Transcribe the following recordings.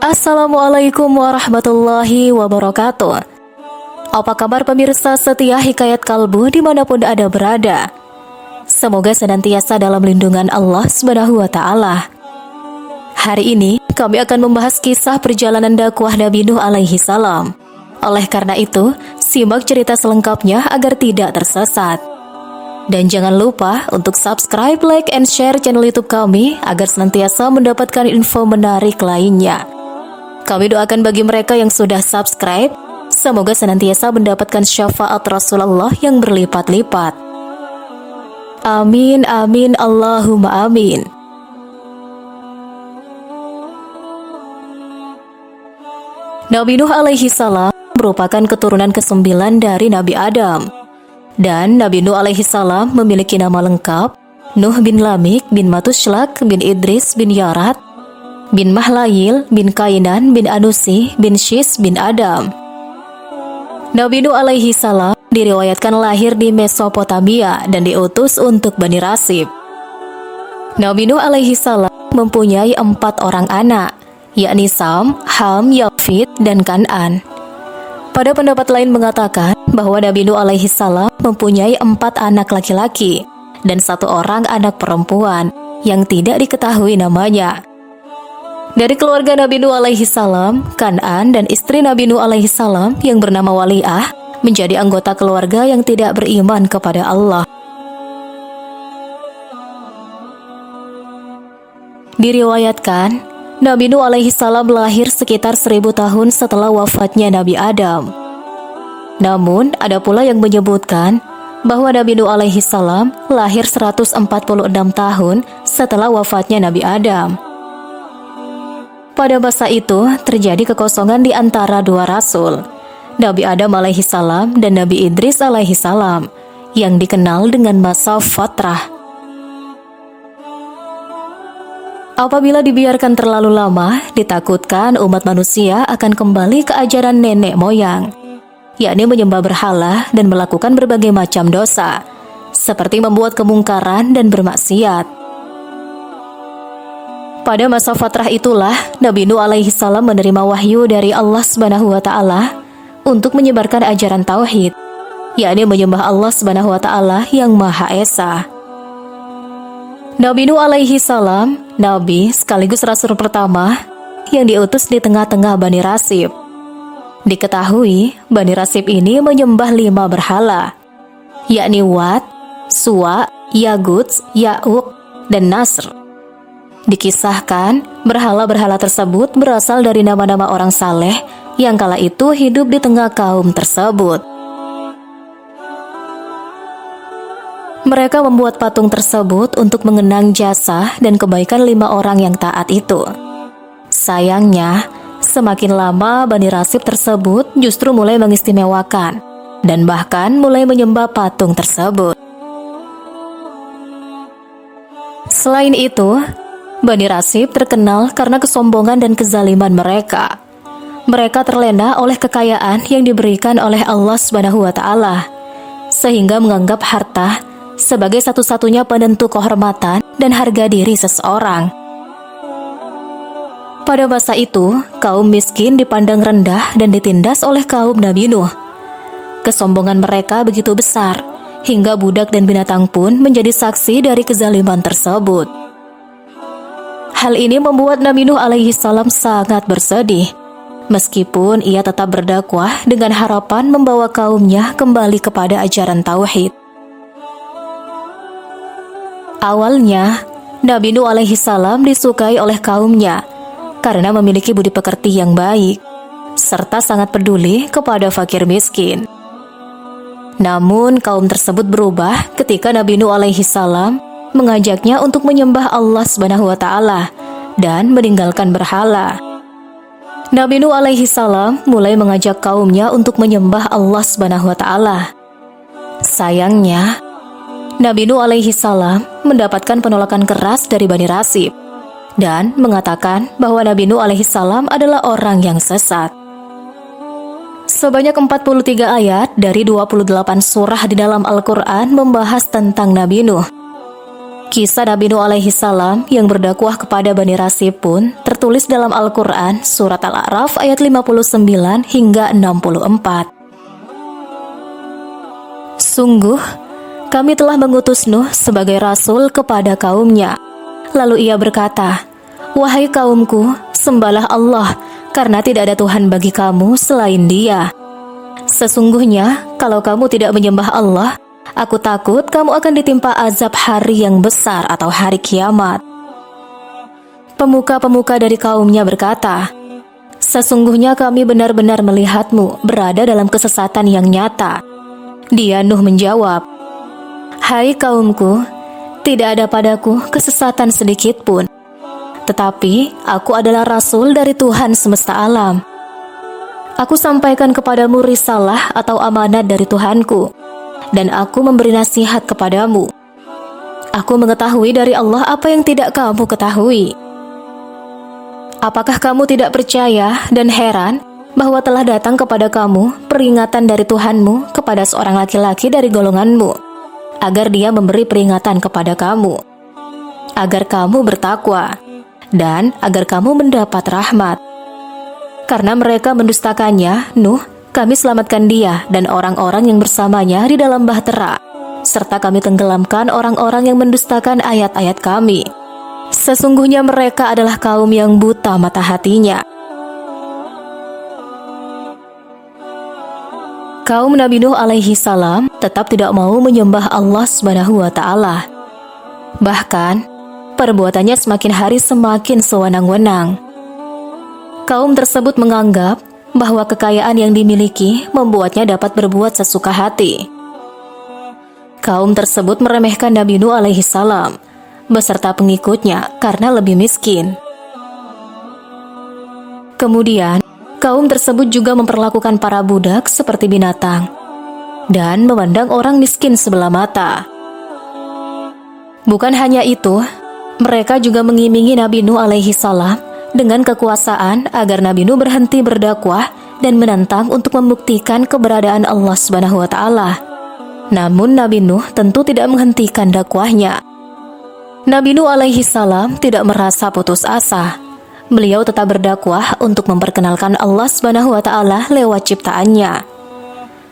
Assalamualaikum warahmatullahi wabarakatuh. Apa kabar pemirsa setia Hikayat Kalbu dimanapun Anda berada? Semoga senantiasa dalam lindungan Allah Subhanahu wa Ta'ala. Hari ini kami akan membahas kisah perjalanan dakwah Nabi Nuh alaihi salam. Oleh karena itu, simak cerita selengkapnya agar tidak tersesat. Dan jangan lupa untuk subscribe, like, and share channel YouTube kami agar senantiasa mendapatkan info menarik lainnya. Kami doakan bagi mereka yang sudah subscribe, semoga senantiasa mendapatkan syafaat Rasulullah yang berlipat-lipat. Amin, amin, Allahumma amin. Nabi Nuh alaihi salam merupakan keturunan ke-9 dari Nabi Adam. Dan Nabi Nuh alaihi salam memiliki nama lengkap Nuh bin Lamik bin Matushlak bin Idris bin Yarat bin Mahlayil bin Kainan bin Anusi bin Shis bin Adam. Nabi Nuh alaihi salam diriwayatkan lahir di Mesopotamia dan diutus untuk Bani Rasib. Nabi Nuh alaihi salam mempunyai 4 orang anak, yakni Sam, Ham, Yafid, dan Kan'an. Pada pendapat lain mengatakan bahwa Nabi Nuh alaihi salam mempunyai 4 anak laki-laki dan 1 orang anak perempuan yang tidak diketahui namanya. Dari keluarga Nabi Nuh alaihi salam, Kan'an dan istri Nabi Nuh alaihi salam yang bernama Wali'ah menjadi anggota keluarga yang tidak beriman kepada Allah. Diriwayatkan, Nabi Nuh alaihi salam lahir sekitar 1000 tahun setelah wafatnya Nabi Adam. Namun, ada pula yang menyebutkan bahwa Nabi Nuh alaihi salam lahir 146 tahun setelah wafatnya Nabi Adam. Pada masa itu, terjadi kekosongan di antara 2 rasul, Nabi Adam alaihi salam dan Nabi Idris alaihi salam, yang dikenal dengan masa fatrah. Apabila dibiarkan terlalu lama, ditakutkan umat manusia akan kembali ke ajaran nenek moyang, yakni menyembah berhala dan melakukan berbagai macam dosa, seperti membuat kemungkaran dan bermaksiat. Pada masa fatrah itulah, Nabi Nuh alaihi salam menerima wahyu dari Allah Subhanahu wa Ta'ala untuk menyebarkan ajaran tauhid, yakni menyembah Allah Subhanahu wa Ta'ala yang Maha Esa. Nabi Nuh alaihi salam, nabi sekaligus rasul pertama yang diutus di tengah-tengah Bani Rasib. Diketahui, Bani Rasib ini menyembah 5 berhala, yakni Wat, Suwa, Yaguts, Ya'uq, dan Nasr. Dikisahkan, berhala-berhala tersebut berasal dari nama-nama orang saleh yang kala itu hidup di tengah kaum tersebut. Mereka membuat patung tersebut untuk mengenang jasa dan kebaikan 5 orang yang taat itu. Sayangnya, semakin lama Bani Rasib tersebut justru mulai mengistimewakan dan bahkan mulai menyembah patung tersebut. Selain itu, Bani Rasib terkenal karena kesombongan dan kezaliman mereka. Mereka terlena oleh kekayaan yang diberikan oleh Allah Subhanahu wa Ta'ala, sehingga menganggap harta sebagai satu-satunya penentu kehormatan dan harga diri seseorang. Pada masa itu, kaum miskin dipandang rendah dan ditindas oleh kaum Nabi Nuh. Kesombongan mereka begitu besar, hingga budak dan binatang pun menjadi saksi dari kezaliman tersebut. Hal ini membuat Nabi Nuh alaihi salam sangat bersedih, meskipun ia tetap berdakwah dengan harapan membawa kaumnya kembali kepada ajaran tauhid. Awalnya, Nabi Nuh alaihi salam disukai oleh kaumnya karena memiliki budi pekerti yang baik, serta sangat peduli kepada fakir miskin. Namun, kaum tersebut berubah ketika Nabi Nuh alaihi salam mengajaknya untuk menyembah Allah Subhanahu wa Ta'ala dan meninggalkan berhala. Nabi Nuh alaihi salam mulai mengajak kaumnya untuk menyembah Allah Subhanahu wa Ta'ala. Sayangnya, Nabi Nuh alaihi salam mendapatkan penolakan keras dari Bani Rasib dan mengatakan bahwa Nabi Nuh alaihi salam adalah orang yang sesat. Sebanyak 43 ayat dari 28 surah di dalam Al-Quran membahas tentang Nabi Nuh. Kisah Nabi Nuh alaihi salam yang berdakwah kepada Bani Rasib pun tertulis dalam Al-Quran surat Al-A'raf ayat 59 hingga 64. Sungguh, kami telah mengutus Nuh sebagai rasul kepada kaumnya. Lalu ia berkata, "Wahai kaumku, sembahlah Allah, karena tidak ada Tuhan bagi kamu selain Dia. Sesungguhnya, kalau kamu tidak menyembah Allah, aku takut kamu akan ditimpa azab hari yang besar atau hari kiamat." Pemuka-pemuka dari kaumnya berkata, "Sesungguhnya kami benar-benar melihatmu berada dalam kesesatan yang nyata." Dia Nuh menjawab, "Hai kaumku, tidak ada padaku kesesatan sedikit pun. Tetapi aku adalah rasul dari Tuhan semesta alam. Aku sampaikan kepadamu risalah atau amanat dari Tuhanku, dan aku memberi nasihat kepadamu. Aku mengetahui dari Allah apa yang tidak kamu ketahui. Apakah kamu tidak percaya dan heran bahwa telah datang kepada kamu peringatan dari Tuhanmu kepada seorang laki-laki dari golonganmu, agar dia memberi peringatan kepada kamu, agar kamu bertakwa, dan agar kamu mendapat rahmat. Karena mereka mendustakannya, Nuh, kami selamatkan dia dan orang-orang yang bersamanya di dalam bahtera, serta kami tenggelamkan orang-orang yang mendustakan ayat-ayat kami. Sesungguhnya mereka adalah kaum yang buta mata hatinya." Kaum Nabi Nuh alaihi salam tetap tidak mau menyembah Allah Subhanahu wa Ta'ala. Bahkan, perbuatannya semakin hari semakin sewenang-wenang. Kaum tersebut menganggap bahwa kekayaan yang dimiliki membuatnya dapat berbuat sesuka hati. Kaum tersebut meremehkan Nabi Nuh alaihi salam beserta pengikutnya karena lebih miskin. Kemudian, kaum tersebut juga memperlakukan para budak seperti binatang dan memandang orang miskin sebelah mata. Bukan hanya itu, mereka juga mengimingi Nabi Nuh alaihi salam dengan kekuasaan agar Nabi Nuh berhenti berdakwah dan menantang untuk membuktikan keberadaan Allah Subhanahu wa Ta'ala. Namun Nabi Nuh tentu tidak menghentikan dakwahnya. Nabi Nuh alaihi salam tidak merasa putus asa. Beliau tetap berdakwah untuk memperkenalkan Allah Subhanahu wa Ta'ala lewat ciptaannya,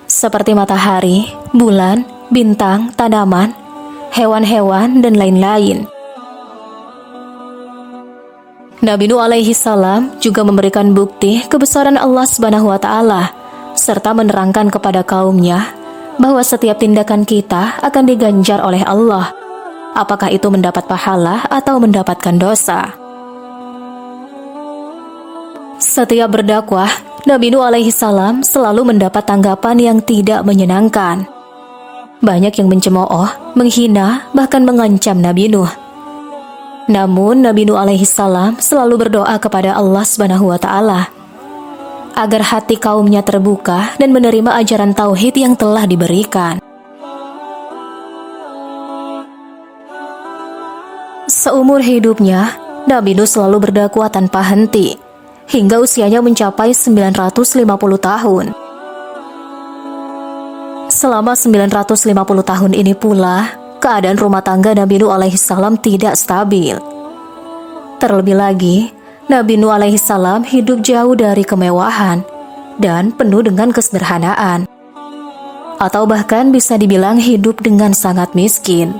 seperti matahari, bulan, bintang, tanaman, hewan-hewan, dan lain-lain. Nabi Nuh alaihi salam juga memberikan bukti kebesaran Allah Subhanahu wa Ta'ala, serta menerangkan kepada kaumnya bahwa setiap tindakan kita akan diganjar oleh Allah, apakah itu mendapat pahala atau mendapatkan dosa. Setiap berdakwah, Nabi Nuh alaihi salam selalu mendapat tanggapan yang tidak menyenangkan. Banyak yang mencemooh, menghina, bahkan mengancam Nabi Nuh. Namun Nabi Nuh alaihi salam selalu berdoa kepada Allah Subhanahu wa Ta'ala agar hati kaumnya terbuka dan menerima ajaran tauhid yang telah diberikan. Seumur hidupnya, Nabi Nuh selalu berdakwah tanpa henti hingga usianya mencapai 950 tahun. Selama 950 tahun ini pula, keadaan rumah tangga Nabi Nuh alaihi salam tidak stabil. Terlebih lagi, Nabi Nuh alaihi salam hidup jauh dari kemewahan dan penuh dengan kesederhanaan, atau bahkan bisa dibilang hidup dengan sangat miskin.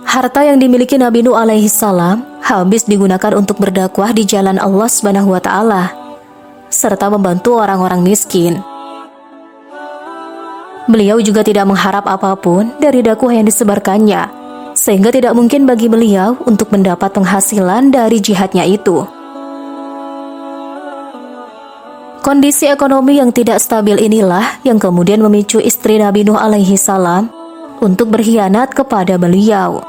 Harta yang dimiliki Nabi Nuh alaihi salam habis digunakan untuk berdakwah di jalan Allah Subhanahu wa Ta'ala, serta membantu orang-orang miskin. Beliau juga tidak mengharap apapun dari dakwah yang disebarkannya, sehingga tidak mungkin bagi beliau untuk mendapat penghasilan dari jihadnya itu. Kondisi ekonomi yang tidak stabil inilah yang kemudian memicu istri Nabi Nuh alaihi salam untuk berkhianat kepada beliau.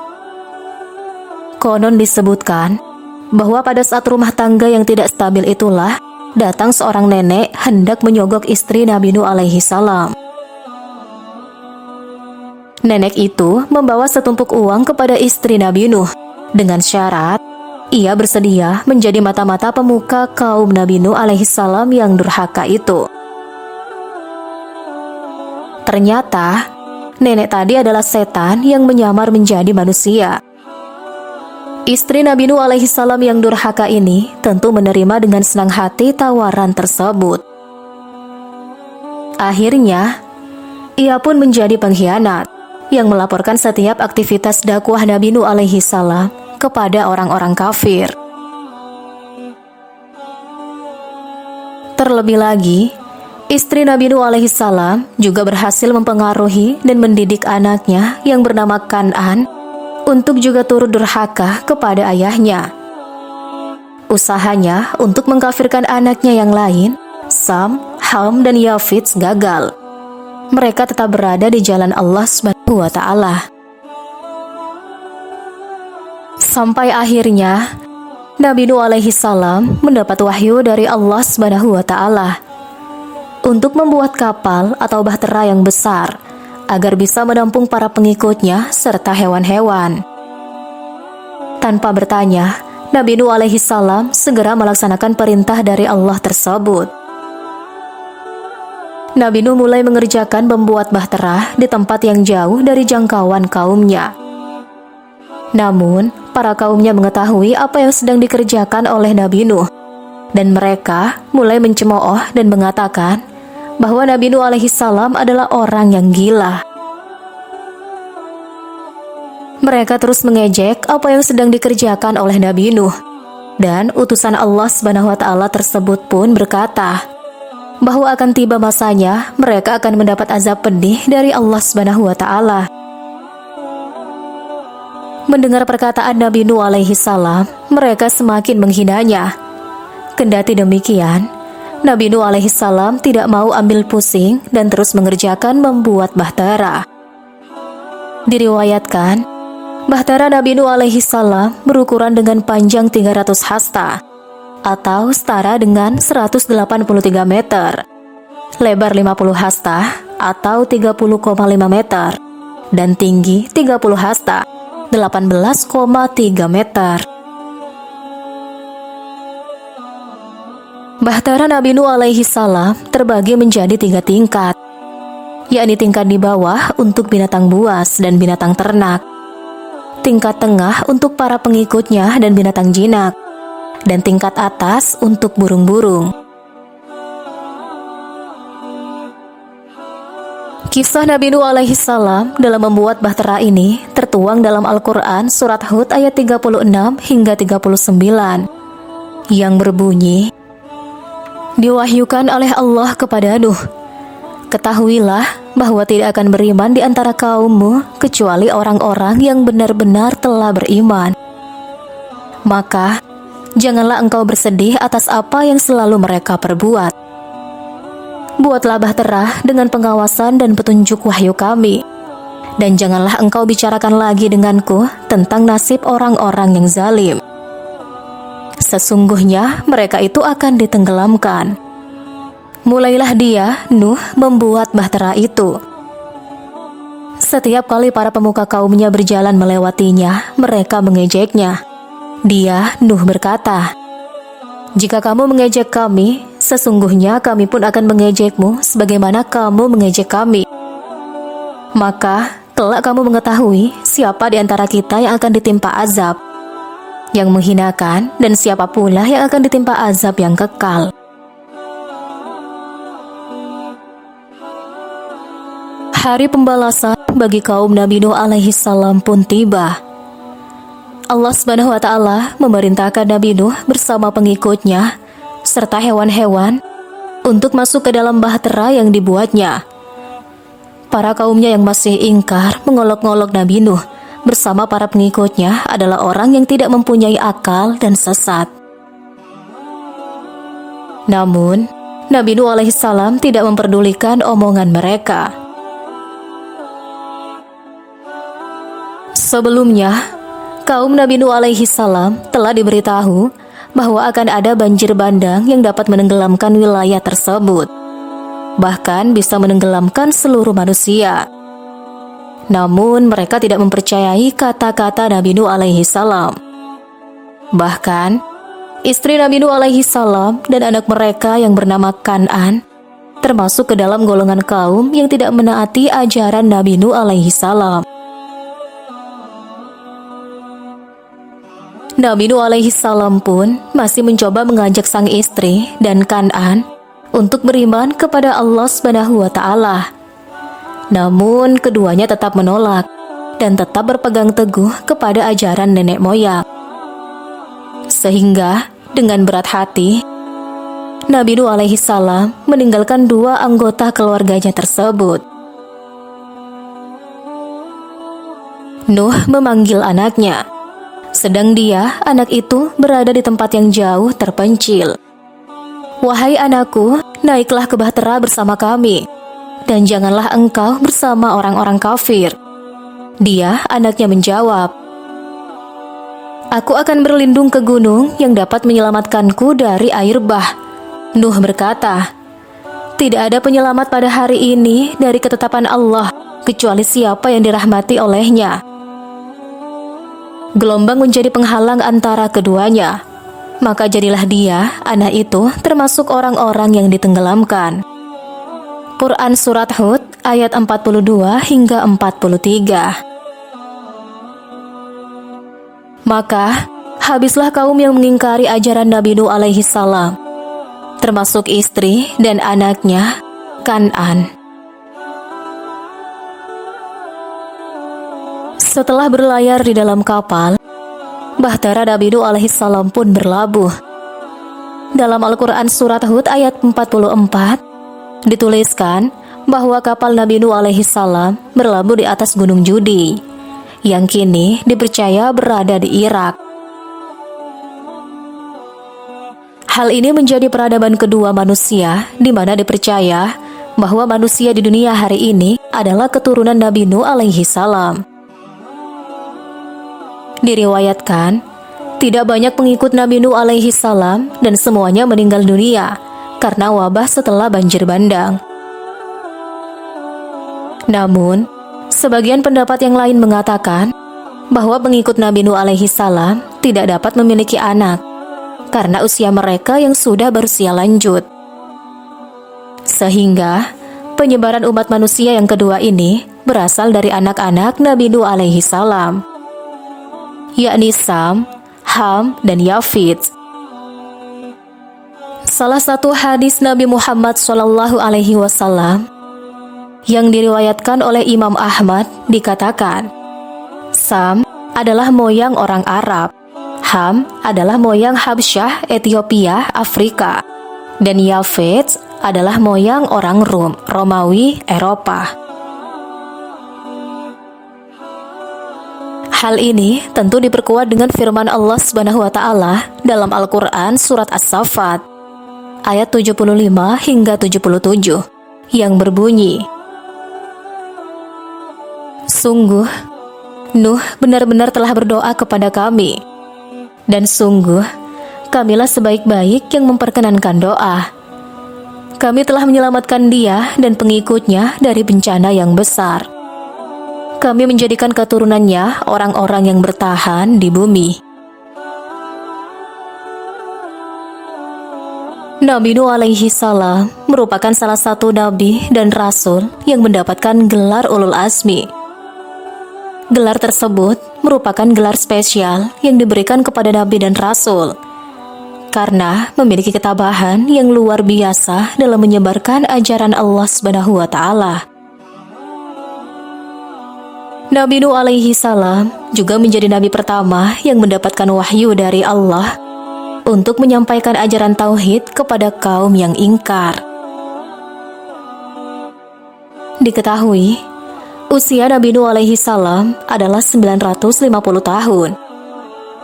Konon disebutkan bahwa pada saat rumah tangga yang tidak stabil itulah datang seorang nenek hendak menyogok istri Nabi Nuh alaihi salam. Nenek itu membawa setumpuk uang kepada istri Nabi Nuh dengan syarat ia bersedia menjadi mata-mata pemuka kaum Nabi Nuh alaihi salam yang durhaka itu. Ternyata nenek tadi adalah setan yang menyamar menjadi manusia. Istri Nabi Nuh alaihi salam yang durhaka ini tentu menerima dengan senang hati tawaran tersebut. Akhirnya, ia pun menjadi pengkhianat yang melaporkan setiap aktivitas dakwah Nabi Nuh alaihi salam kepada orang-orang kafir. Terlebih lagi, istri Nabi Nuh alaihi salam juga berhasil mempengaruhi dan mendidik anaknya yang bernama Kan'an untuk juga turut durhaka kepada ayahnya. Usahanya untuk mengkafirkan anaknya yang lain, Sam, Ham, dan Yafits gagal. Mereka tetap berada di jalan Allah Subhanahu wa Ta'ala. Sampai akhirnya, Nabi Nuh alaihi salam mendapat wahyu dari Allah Subhanahu wa Ta'ala untuk membuat kapal atau bahtera yang besar agar bisa menampung para pengikutnya serta hewan-hewan. Tanpa bertanya, Nabi Nuh alaihi salam segera melaksanakan perintah dari Allah tersebut. Nabi Nuh mulai mengerjakan membuat bahtera di tempat yang jauh dari jangkauan kaumnya. Namun, para kaumnya mengetahui apa yang sedang dikerjakan oleh Nabi Nuh, dan mereka mulai mencemooh dan mengatakan bahwa Nabi Nuh alaihi salam adalah orang yang gila. Mereka terus mengejek apa yang sedang dikerjakan oleh Nabi Nuh, dan utusan Allah Subhanahu wa Ta'ala tersebut pun berkata bahwa akan tiba masanya mereka akan mendapat azab pedih dari Allah Subhanahu wa Ta'ala. Mendengar perkataan Nabi Nuh alaihi salam, mereka semakin menghinanya. Kendati demikian, Nabi Nuh alaihi salam tidak mau ambil pusing dan terus mengerjakan membuat bahtera. Diriwayatkan, bahtera Nabi Nuh alaihi salam berukuran dengan panjang 300 hasta atau setara dengan 183 meter, lebar 50 hasta atau 30,5 meter, dan tinggi 30 hasta, 18,3 meter. Bahtera Nabi Nuh alaihi salam terbagi menjadi 3 tingkat, yakni tingkat di bawah untuk binatang buas dan binatang ternak, tingkat tengah untuk para pengikutnya dan binatang jinak, dan tingkat atas untuk burung-burung. Kisah Nabi Nuh alaihi salam dalam membuat bahtera ini tertuang dalam Al-Quran surat Hud ayat 36 hingga 39 yang berbunyi, diwahyukan oleh Allah kepada Nuh, ketahuilah bahwa tidak akan beriman di antara kaummu kecuali orang-orang yang benar-benar telah beriman. Maka janganlah engkau bersedih atas apa yang selalu mereka perbuat. Buatlah bahtera dengan pengawasan dan petunjuk wahyu kami, dan janganlah engkau bicarakan lagi denganku tentang nasib orang-orang yang zalim. Sesungguhnya mereka itu akan ditenggelamkan. Mulailah dia, Nuh, membuat bahtera itu. Setiap kali para pemuka kaumnya berjalan melewatinya, mereka mengejeknya. Dia, Nuh, berkata, "Jika kamu mengejek kami, sesungguhnya kami pun akan mengejekmu sebagaimana kamu mengejek kami. Maka kelak kamu mengetahui siapa di antara kita yang akan ditimpa azab yang menghinakan, dan siapa pula yang akan ditimpa azab yang kekal." Hari pembalasan bagi kaum Nabi Nuh alaihi salam pun tiba. Allah Subhanahu wa Ta'ala memerintahkan Nabi Nuh bersama pengikutnya serta hewan-hewan untuk masuk ke dalam bahtera yang dibuatnya. Para kaumnya yang masih ingkar mengolok-ngolok Nabi Nuh bersama para pengikutnya adalah orang yang tidak mempunyai akal dan sesat. Namun, Nabi Nuh alaihi salam tidak memperdulikan omongan mereka. Sebelumnya, kaum Nabi Nuh alaihi salam telah diberitahu bahwa akan ada banjir bandang yang dapat menenggelamkan wilayah tersebut, bahkan bisa menenggelamkan seluruh manusia. Namun mereka tidak mempercayai kata-kata Nabi Nuh alaihi salam. Bahkan, istri Nabi Nuh alaihi salam dan anak mereka yang bernama Kan'an termasuk ke dalam golongan kaum yang tidak menaati ajaran Nabi Nuh alaihi salam. Nabi Nuh alaihi salam pun masih mencoba mengajak sang istri dan Kan'an untuk beriman kepada Allah Subhanahu wa taala. Namun keduanya tetap menolak dan tetap berpegang teguh kepada ajaran nenek moyang. Sehingga dengan berat hati, Nabi Nuh alaihi salam meninggalkan dua anggota keluarganya tersebut. Nuh memanggil anaknya, sedang dia, anak itu, berada di tempat yang jauh terpencil. "Wahai anakku, naiklah ke bahtera bersama kami, dan janganlah engkau bersama orang-orang kafir." Dia, anaknya, menjawab, "Aku akan berlindung ke gunung yang dapat menyelamatkanku dari air bah." Nuh berkata, "Tidak ada penyelamat pada hari ini dari ketetapan Allah, kecuali siapa yang dirahmati olehnya." Gelombang menjadi penghalang antara keduanya. Maka jadilah dia, anak itu, termasuk orang-orang yang ditenggelamkan. Quran Surat Hud ayat 42 hingga 43. Maka habislah kaum yang mengingkari ajaran Nabi Nuh alaihi salam, termasuk istri dan anaknya, Kan'an. Setelah berlayar di dalam kapal, bahtera Nabi Nuh alaihi salam pun berlabuh. Dalam Al-Quran Surat Hud ayat 44 dituliskan bahwa kapal Nabi Nuh alaihi salam berlabuh di atas gunung Judi, yang kini dipercaya berada di Irak. Hal ini menjadi peradaban kedua manusia, di mana dipercaya bahwa manusia di dunia hari ini adalah keturunan Nabi Nuh alaihi salam. Diriwayatkan, tidak banyak pengikut Nabi Nuh alaihi salam dan semuanya meninggal dunia karena wabah setelah banjir bandang. Namun, sebagian pendapat yang lain mengatakan bahwa pengikut Nabi Nuh alaihi salam tidak dapat memiliki anak karena usia mereka yang sudah berusia lanjut. Sehingga, penyebaran umat manusia yang kedua ini berasal dari anak-anak Nabi Nuh alaihi salam, yakni Sam, Ham, dan Yafith. Salah satu hadis Nabi Muhammad SAW yang diriwayatkan oleh Imam Ahmad dikatakan, Sam adalah moyang orang Arab, Ham adalah moyang Habsyah, Ethiopia, Afrika, dan Yafith adalah moyang orang Rum, Romawi, Eropa. Hal ini tentu diperkuat dengan firman Allah Subhanahu wa taala dalam Al-Qur'an surat As-Saffat ayat 75 hingga 77 yang berbunyi, "Sungguh Nuh benar-benar telah berdoa kepada kami, dan sungguh kamilah sebaik-baik yang memperkenankan doa. Kami telah menyelamatkan dia dan pengikutnya dari bencana yang besar. Kami menjadikan keturunannya orang-orang yang bertahan di bumi." Nabi Nuh alaihi salam merupakan salah satu nabi dan rasul yang mendapatkan gelar Ulul Azmi. Gelar tersebut merupakan gelar spesial yang diberikan kepada nabi dan rasul karena memiliki ketabahan yang luar biasa dalam menyebarkan ajaran Allah Subhanahu wa taala. Nabi Nuh alaihi salam juga menjadi nabi pertama yang mendapatkan wahyu dari Allah untuk menyampaikan ajaran tauhid kepada kaum yang ingkar. Diketahui, usia Nabi Nuh alaihi salam adalah 950 tahun.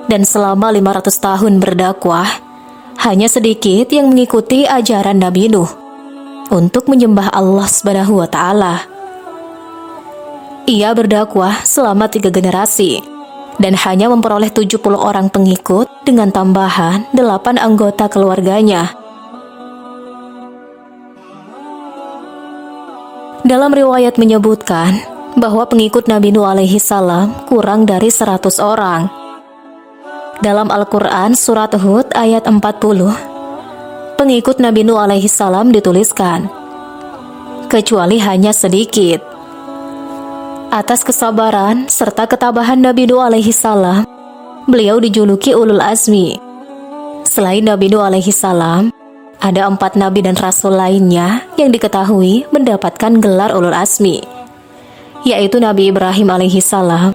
Dan selama 500 tahun berdakwah, hanya sedikit yang mengikuti ajaran Nabi Nuh untuk menyembah Allah Subhanahu wa taala. Ia berdakwah selama 3 generasi dan hanya memperoleh 70 orang pengikut dengan tambahan 8 anggota keluarganya. Dalam riwayat menyebutkan bahwa pengikut Nabi Nuh alaihi salam kurang dari 100 orang. Dalam Al-Quran Surat Hud ayat 40, pengikut Nabi Nuh alaihi salam dituliskan kecuali hanya sedikit. Atas kesabaran serta ketabahan Nabi Nuh alaihi salam, beliau dijuluki Ulul Azmi. Selain Nabi Nuh alaihi salam, ada 4 nabi dan rasul lainnya yang diketahui mendapatkan gelar Ulul Azmi, yaitu Nabi Ibrahim alaihi salam,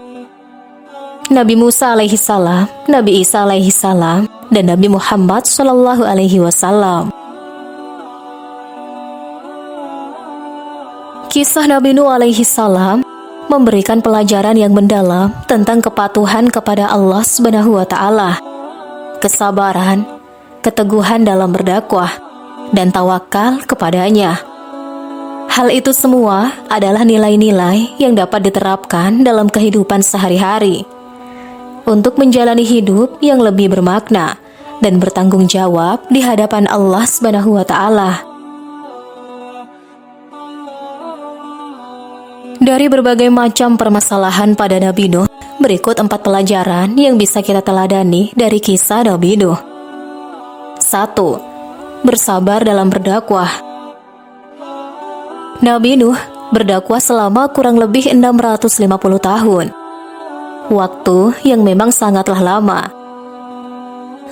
Nabi Musa alaihi salam, Nabi Isa alaihi salam, dan Nabi Muhammad sallallahu alaihi wasallam. Kisah Nabi Nuh alaihi salam memberikan pelajaran yang mendalam tentang kepatuhan kepada Allah Subhanahu wa taala, kesabaran, keteguhan dalam berdakwah, dan tawakal kepadanya. Hal itu semua adalah nilai-nilai yang dapat diterapkan dalam kehidupan sehari-hari untuk menjalani hidup yang lebih bermakna dan bertanggung jawab di hadapan Allah Subhanahu wa taala. Dari berbagai macam permasalahan pada Nabi Nuh, berikut 4 pelajaran yang bisa kita teladani dari kisah Nabi Nuh. 1. Bersabar dalam berdakwah. Nabi Nuh berdakwah selama kurang lebih 650 tahun. Waktu yang memang sangatlah lama.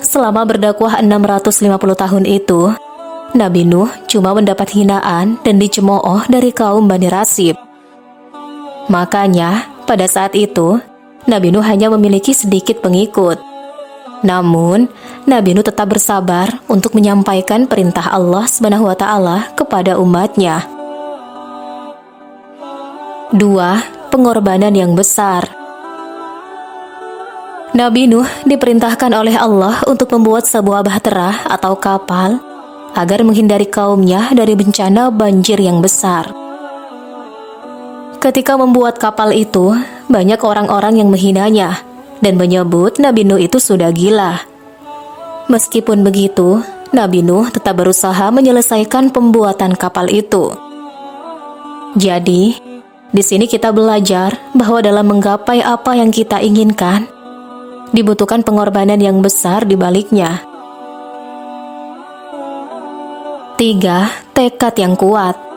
Selama berdakwah 650 tahun itu, Nabi Nuh cuma mendapat hinaan dan dicemooh dari kaum Bani Rasib. Makanya, pada saat itu, Nabi Nuh hanya memiliki sedikit pengikut. Namun, Nabi Nuh tetap bersabar untuk menyampaikan perintah Allah Subhanahu wa taala kepada umatnya. 2. Pengorbanan yang besar. Nabi Nuh diperintahkan oleh Allah untuk membuat sebuah bahtera atau kapal agar menghindari kaumnya dari bencana banjir yang besar. Ketika membuat kapal itu, banyak orang-orang yang menghinanya dan menyebut Nabi Nuh itu sudah gila. Meskipun begitu, Nabi Nuh tetap berusaha menyelesaikan pembuatan kapal itu. Jadi, di sini kita belajar bahwa dalam menggapai apa yang kita inginkan, dibutuhkan pengorbanan yang besar di baliknya. 3. Tekad yang kuat.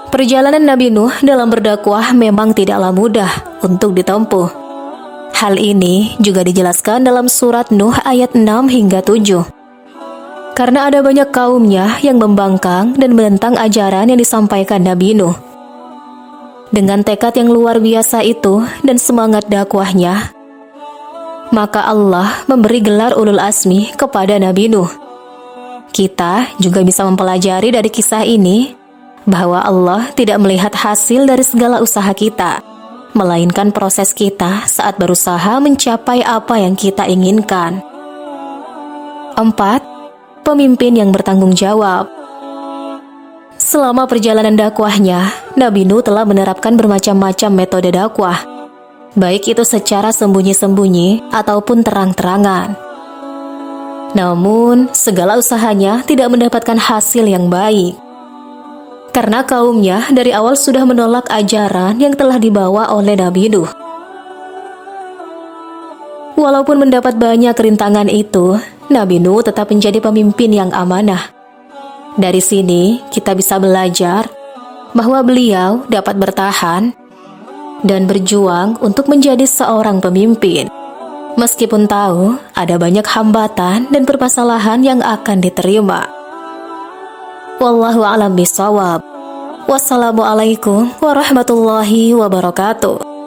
Perjalanan Nabi Nuh dalam berdakwah memang tidaklah mudah untuk ditempuh. Hal ini juga dijelaskan dalam surat Nuh ayat 6 hingga 7. Karena ada banyak kaumnya yang membangkang dan menentang ajaran yang disampaikan Nabi Nuh. Dengan tekad yang luar biasa itu dan semangat dakwahnya, maka Allah memberi gelar Ulul Azmi kepada Nabi Nuh. Kita juga bisa mempelajari dari kisah ini bahwa Allah tidak melihat hasil dari segala usaha kita, melainkan proses kita saat berusaha mencapai apa yang kita inginkan. 4. Pemimpin yang bertanggung jawab. Selama perjalanan dakwahnya, Nabi Nuh telah menerapkan bermacam-macam metode dakwah, baik itu secara sembunyi-sembunyi ataupun terang-terangan. Namun, segala usahanya tidak mendapatkan hasil yang baik. Karena kaumnya dari awal sudah menolak ajaran yang telah dibawa oleh Nabi Nuh. Walaupun mendapat banyak rintangan itu, Nabi Nuh tetap menjadi pemimpin yang amanah. Dari sini, kita bisa belajar bahwa beliau dapat bertahan dan berjuang untuk menjadi seorang pemimpin, meskipun tahu ada banyak hambatan dan permasalahan yang akan diterima. Wallahu a'lam bishawab. Wassalamualaikum warahmatullahi wabarakatuh.